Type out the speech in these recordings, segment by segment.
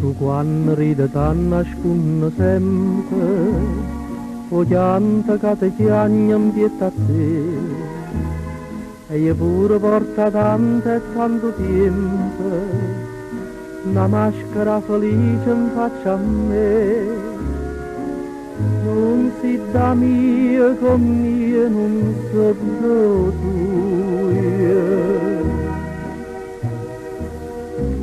Tu quando ride t'han nasconde sempre, o pianta che ti chiagna in pietà a te, e io pure porta tanto e tanto tempo, una maschera felice in faccia a me. Non si da mia con mia, non so tua.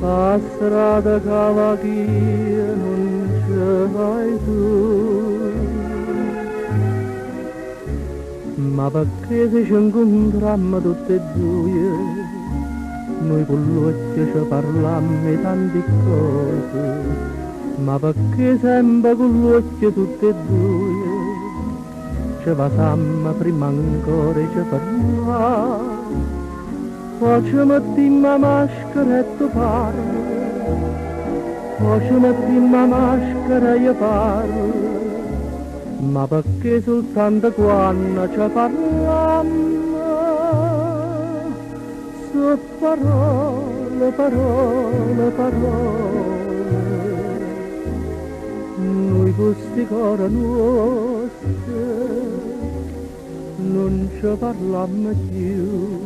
La strada che va via non ce vai tu. Ma perché se ci incontrammo tutte e due, noi con l'occhio ci parlammo di tante cose. Ma perché sempre con l'occhio tutte e due ci pasammo prima ancora e ci parlavamo, poi ci mettimmo la maschera e tu parli, poi ci mettimmo la maschera e io parlo, ma perché soltanto quando ci parlammo su parole, parole, parole. Noi questi cori nostri non ci parlammo più.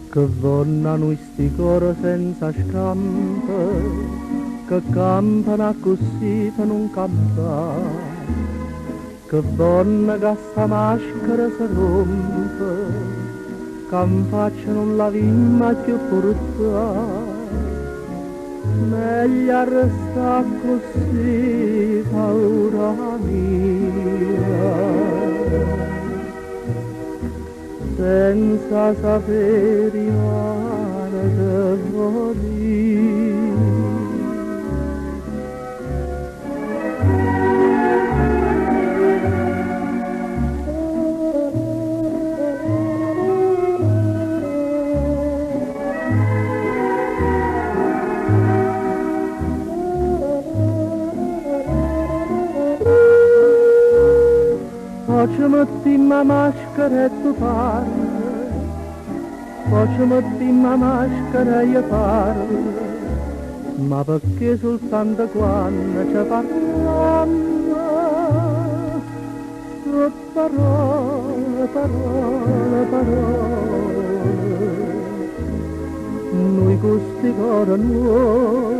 Che vanno noi sti cori senza scampo, che campano così per non campare, che vanno che sta maschera si rompe, che in faccia non la vimma più portare, meglio resta così, paura mia, senza sapere male che voglio. Poi ci mettimmo la maschera e tu parli, poi ci mettimmo la maschera e io parlo, ma perché soltanto quando ci parlammo, su parole, parole, parole, noi con sti cori nuovi